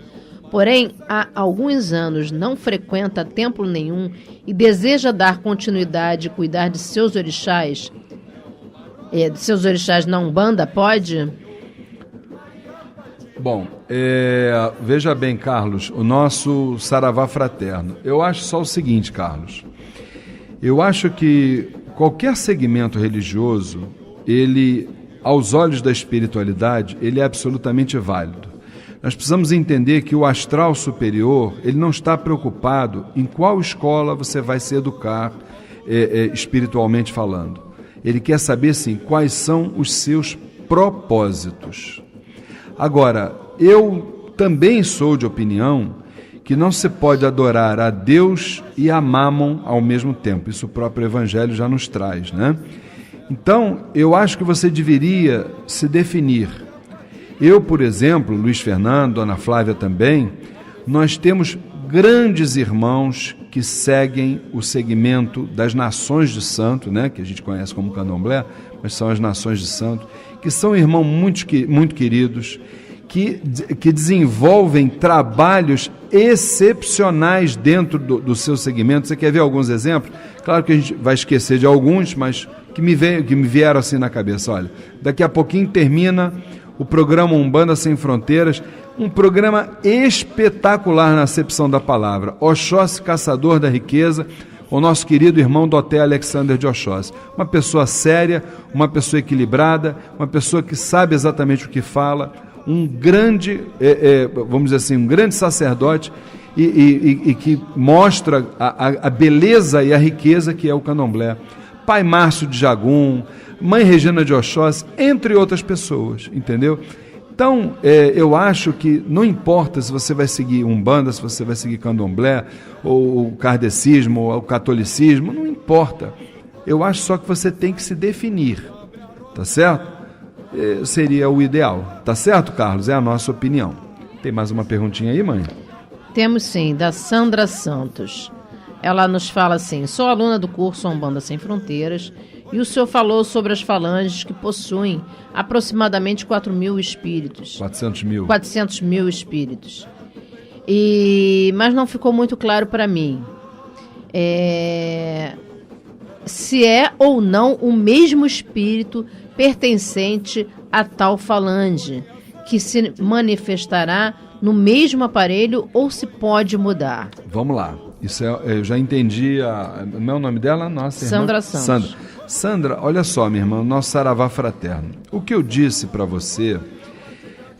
porém há alguns anos não frequenta templo nenhum e deseja dar continuidade e cuidar de seus orixás, na Umbanda, pode? Bom, veja bem, Carlos, o nosso Saravá Fraterno. Eu acho só o seguinte, Carlos. Eu acho que qualquer segmento religioso, ele, aos olhos da espiritualidade, ele é absolutamente válido. Nós precisamos entender que o astral superior, ele não está preocupado em qual escola você vai se educar espiritualmente falando. Ele quer saber, sim, quais são os seus propósitos. Agora, eu também sou de opinião que não se pode adorar a Deus e a Mámon ao mesmo tempo. Isso o próprio Evangelho já nos traz, né? Então, eu acho que você deveria se definir. Eu, por exemplo, Luiz Fernando, Dona Flávia também, nós temos grandes irmãos que seguem o segmento das nações de santo, né, que a gente conhece como candomblé, mas são as nações de santo, que são irmãos muito queridos, que desenvolvem trabalhos excepcionais dentro do seu segmento. Você quer ver alguns exemplos? Claro que a gente vai esquecer de alguns, mas que me vieram assim na cabeça. Olha, daqui a pouquinho termina o programa Umbanda Sem Fronteiras, um programa espetacular na acepção da palavra. Oxóssi, Caçador da Riqueza, o nosso querido irmão Doté Alexander de Oxóssi. Uma pessoa séria, uma pessoa equilibrada, uma pessoa que sabe exatamente o que fala, um grande, vamos dizer assim, um grande sacerdote e que mostra a beleza e a riqueza que é o candomblé. Pai Márcio de Jagum, Mãe Regina de Oxóssi, entre outras pessoas, entendeu? Então, eu acho que não importa se você vai seguir Umbanda, se você vai seguir candomblé, ou o kardecismo, ou o catolicismo, não importa. Eu acho só que você tem que se definir, tá certo? Seria o ideal, tá certo, Carlos? É a nossa opinião. Tem mais uma perguntinha aí, mãe? Temos sim, da Sandra Santos. Ela nos fala assim: sou aluna do curso Umbanda Sem Fronteiras e o senhor falou sobre as falanges que possuem aproximadamente 4.000 espíritos. 400 mil. 400 mil espíritos. Mas não ficou muito claro para mim se é ou não o mesmo espírito pertencente a tal falange, que se manifestará no mesmo aparelho ou se pode mudar. Vamos lá. Isso eu já entendi. Não é o nome dela? Nossa irmã? Sandra Santos. Sandra, olha só, minha irmã, nosso saravá fraterno. O que eu disse para você,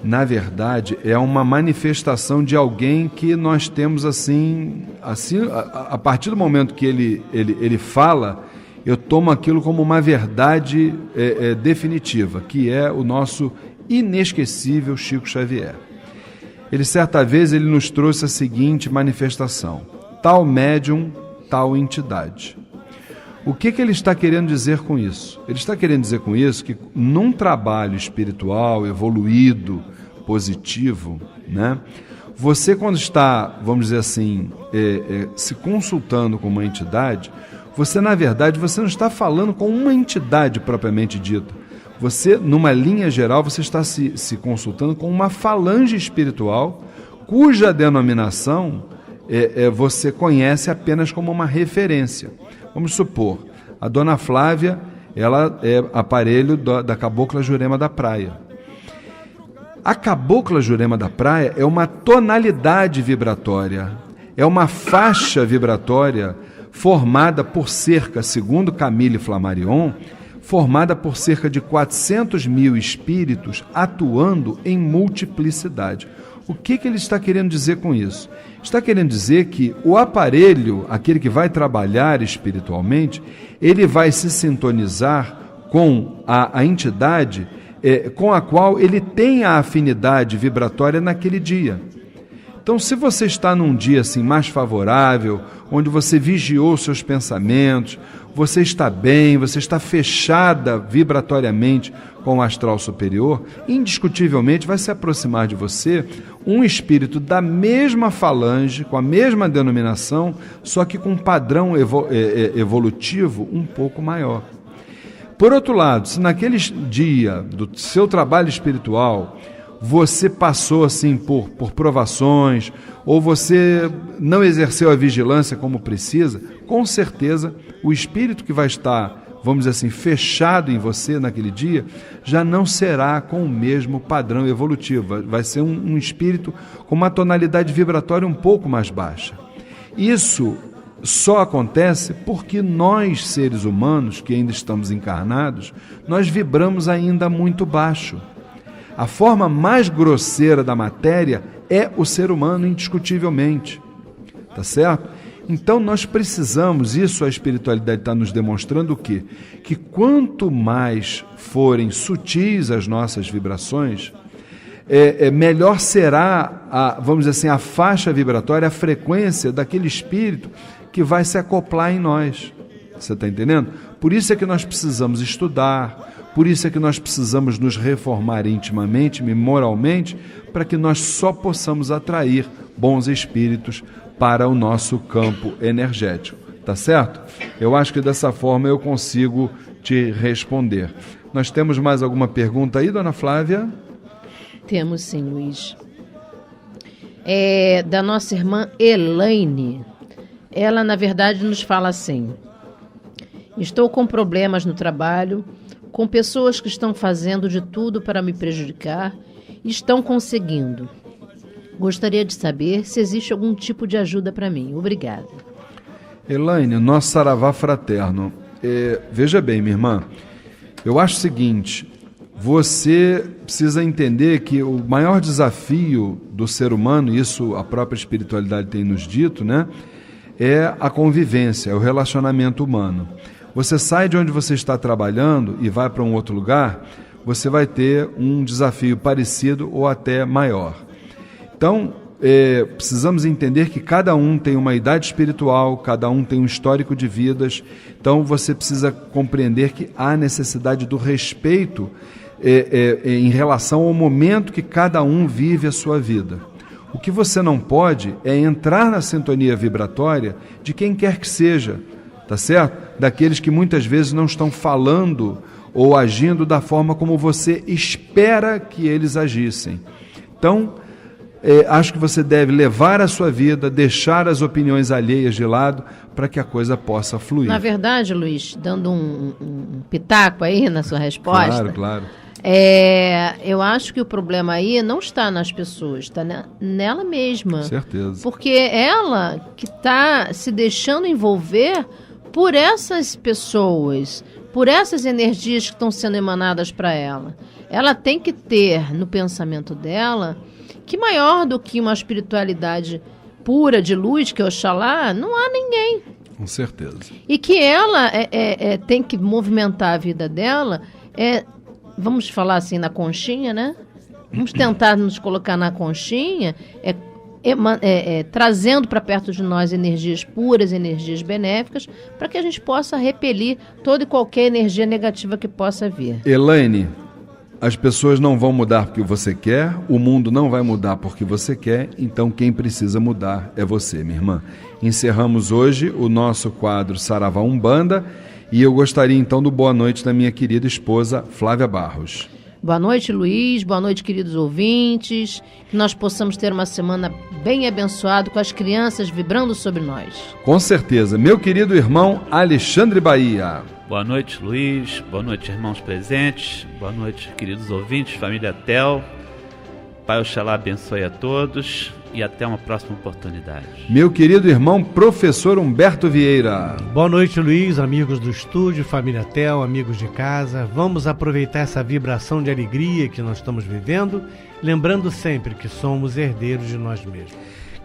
na verdade, é uma manifestação de alguém que nós temos assim a partir do momento que ele fala, eu tomo aquilo como uma verdade definitiva, que é o nosso inesquecível Chico Xavier. Ele, certa vez, ele nos trouxe a seguinte manifestação: tal médium, tal entidade. O que ele está querendo dizer com isso? Ele está querendo dizer com isso que num trabalho espiritual, evoluído, positivo, né, você quando está, vamos dizer assim, se consultando com uma entidade, você, na verdade, você não está falando com uma entidade propriamente dita. Você, numa linha geral, você está se consultando com uma falange espiritual cuja denominação você conhece apenas como uma referência. Vamos supor, a Dona Flávia, ela é aparelho da Cabocla Jurema da Praia. A Cabocla Jurema da Praia é uma tonalidade vibratória, é uma faixa vibratória formada por cerca, segundo Camille Flammarion, formada por cerca de 400 mil espíritos atuando em multiplicidade. O que ele está querendo dizer com isso? Está querendo dizer que o aparelho, aquele que vai trabalhar espiritualmente, ele vai se sintonizar com a entidade com a qual ele tem a afinidade vibratória naquele dia. Então, se você está num dia assim mais favorável, onde você vigiou seus pensamentos, você está bem, você está fechada vibratoriamente com o astral superior, indiscutivelmente vai se aproximar de você um espírito da mesma falange, com a mesma denominação, só que com um padrão evolutivo um pouco maior. Por outro lado, se naquele dia do seu trabalho espiritual você passou assim por provações, ou você não exerceu a vigilância como precisa, com certeza o espírito que vai estar, vamos dizer assim, fechado em você naquele dia, já não será com o mesmo padrão evolutivo, vai ser um espírito com uma tonalidade vibratória um pouco mais baixa. Isso só acontece porque nós, seres humanos, que ainda estamos encarnados, nós vibramos ainda muito baixo. A forma mais grosseira da matéria é o ser humano, indiscutivelmente. Tá certo? Então nós precisamos, isso a espiritualidade está nos demonstrando o quê? Que quanto mais forem sutis as nossas vibrações, melhor será, vamos dizer assim, a faixa vibratória, a frequência daquele espírito que vai se acoplar em nós. Você está entendendo? Por isso é que nós precisamos estudar, por isso é que nós precisamos nos reformar intimamente, moralmente, para que nós só possamos atrair bons espíritos para o nosso campo energético. Tá certo? Eu acho que dessa forma eu consigo te responder. Nós temos mais alguma pergunta aí, dona Flávia? Temos sim, Luiz. Da nossa irmã Elaine. Ela, na verdade, nos fala assim: estou com problemas no trabalho, com pessoas que estão fazendo de tudo para me prejudicar e estão conseguindo. Gostaria de saber se existe algum tipo de ajuda para mim. Obrigada. Elaine, nosso saravá fraterno. Veja bem, minha irmã, eu acho o seguinte: você precisa entender que o maior desafio do ser humano, isso a própria espiritualidade tem nos dito, né, é a convivência, é o relacionamento humano. Você sai de onde você está trabalhando e vai para um outro lugar, você vai ter um desafio parecido ou até maior. Então, precisamos entender que cada um tem uma idade espiritual, cada um tem um histórico de vidas, então você precisa compreender que há necessidade do respeito em relação ao momento que cada um vive a sua vida. O que você não pode é entrar na sintonia vibratória de quem quer que seja, tá certo? Daqueles que muitas vezes não estão falando ou agindo da forma como você espera que eles agissem. Então, acho que você deve levar a sua vida, deixar as opiniões alheias de lado, para que a coisa possa fluir. Na verdade, Luiz, dando um pitaco aí na sua resposta... Claro. Eu acho que o problema aí não está nas pessoas, está nela mesma. Certeza. Porque ela que está se deixando envolver por essas pessoas, por essas energias que estão sendo emanadas para ela. Ela tem que ter no pensamento dela que maior do que uma espiritualidade pura de luz, que é Oxalá, não há ninguém. Com certeza. E que ela tem que movimentar a vida dela, vamos falar assim, na conchinha, né? Vamos tentar nos colocar na conchinha, trazendo para perto de nós energias puras, energias benéficas, para que a gente possa repelir toda e qualquer energia negativa que possa vir. Elaine, as pessoas não vão mudar porque você quer, o mundo não vai mudar porque você quer, então quem precisa mudar é você, minha irmã. Encerramos hoje o nosso quadro Saravá Umbanda e eu gostaria então do boa noite da minha querida esposa Flávia Barros. Boa noite, Luiz, boa noite, queridos ouvintes, que nós possamos ter uma semana bem abençoada com as crianças vibrando sobre nós. Com certeza. Meu querido irmão Alexandre Bahia. Boa noite, Luiz. Boa noite, irmãos presentes. Boa noite, queridos ouvintes, família Tel. Pai Oxalá abençoe a todos e até uma próxima oportunidade. Meu querido irmão professor Humberto Vieira. Boa noite, Luiz, amigos do estúdio, família Tel, amigos de casa. Vamos aproveitar essa vibração de alegria que nós estamos vivendo, lembrando sempre que somos herdeiros de nós mesmos.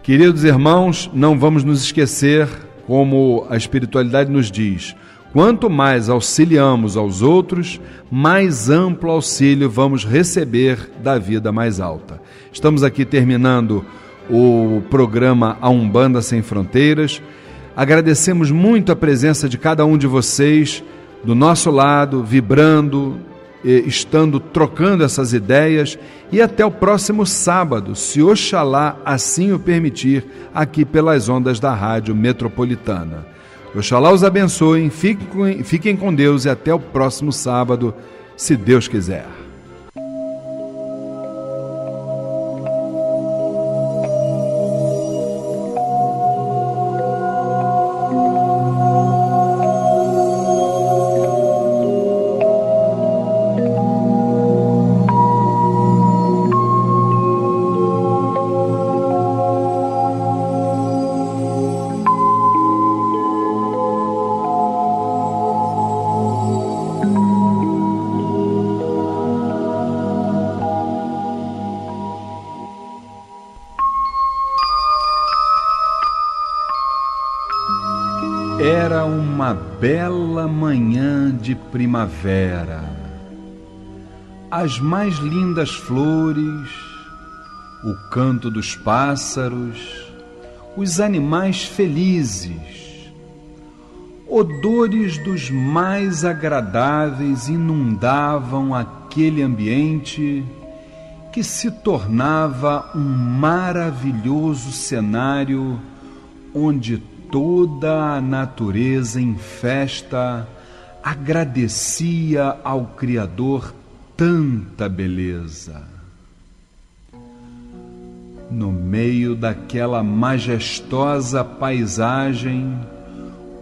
Queridos irmãos, não vamos nos esquecer, como a espiritualidade nos diz, quanto mais auxiliamos aos outros, mais amplo auxílio vamos receber da vida mais alta. Estamos aqui terminando o programa A Umbanda Sem Fronteiras. Agradecemos muito a presença de cada um de vocês do nosso lado, vibrando, trocando essas ideias, e até o próximo sábado, se Oxalá assim o permitir, aqui pelas ondas da Rádio Metropolitana. Oxalá os abençoe, fiquem com Deus e até o próximo sábado, se Deus quiser. Era uma bela manhã de primavera. As mais lindas flores o canto dos pássaros, os animais felizes, odores dos mais agradáveis inundavam aquele ambiente que se tornava um maravilhoso cenário onde toda a natureza em festa agradecia ao Criador tanta beleza. No meio daquela majestosa paisagem,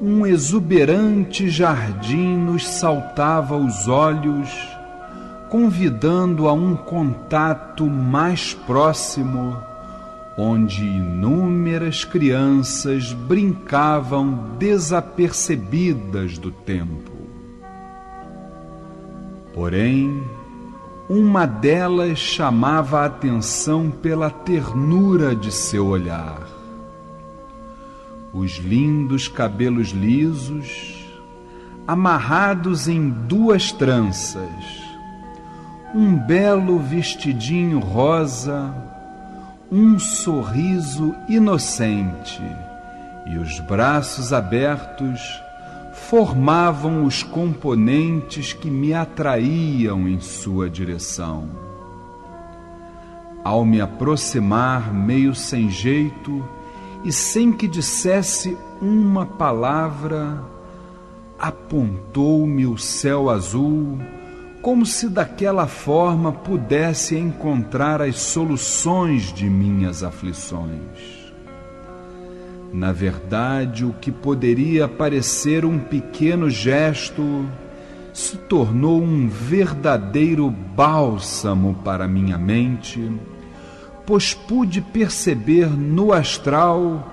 um exuberante jardim nos saltava aos olhos, convidando a um contato mais próximo, onde inúmeras crianças brincavam desapercebidas do tempo. Porém, uma delas chamava a atenção pela ternura de seu olhar. Os lindos cabelos lisos, amarrados em 2 tranças, um belo vestidinho rosa, um sorriso inocente e os braços abertos formavam os componentes que me atraíam em sua direção. Ao me aproximar meio sem jeito e sem que dissesse uma palavra, apontou-me o céu azul, como se daquela forma pudesse encontrar as soluções de minhas aflições. Na verdade, o que poderia parecer um pequeno gesto se tornou um verdadeiro bálsamo para minha mente, pois pude perceber no astral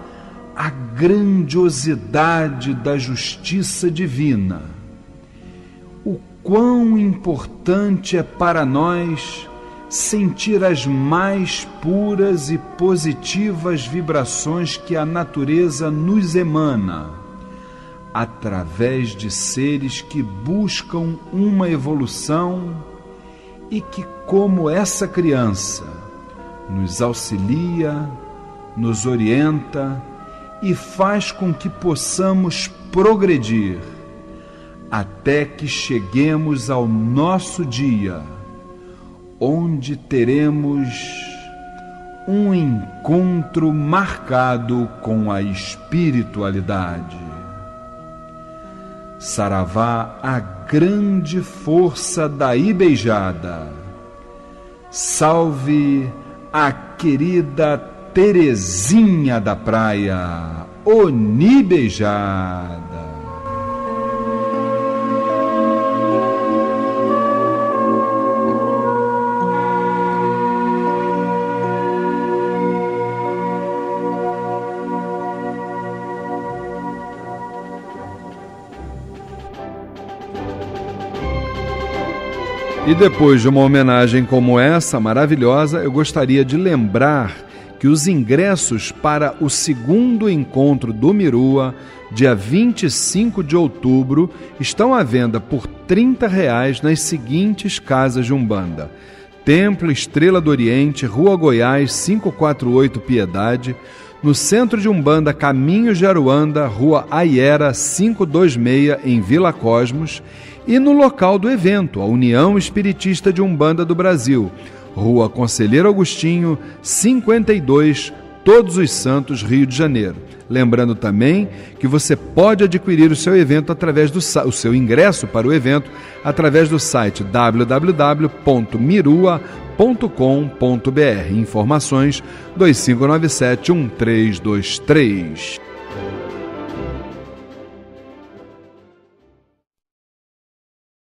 a grandiosidade da justiça divina. O quão importante é para nós sentir as mais puras e positivas vibrações que a natureza nos emana, através de seres que buscam uma evolução e que, como essa criança, nos auxilia, nos orienta e faz com que possamos progredir até que cheguemos ao nosso dia, onde teremos um encontro marcado com a espiritualidade. Saravá, a grande força da Ibeijada. Salve a querida Terezinha da Praia, Onibeijada. E depois de uma homenagem como essa, maravilhosa, eu gostaria de lembrar que os ingressos para o 2º encontro do Mirua, dia 25 de outubro, estão à venda por R$ 30 nas seguintes casas de Umbanda: Templo Estrela do Oriente, Rua Goiás, 548 Piedade; no Centro de Umbanda Caminhos de Aruanda, Rua Aiera, 526, em Vila Cosmos; e no local do evento, a União Espiritista de Umbanda do Brasil, Rua Conselheiro Agostinho, 52, Todos os Santos, Rio de Janeiro. Lembrando também que você pode adquirir o seu evento o seu ingresso para o evento através do site www.mirua.com.br. Informações 2597-1323.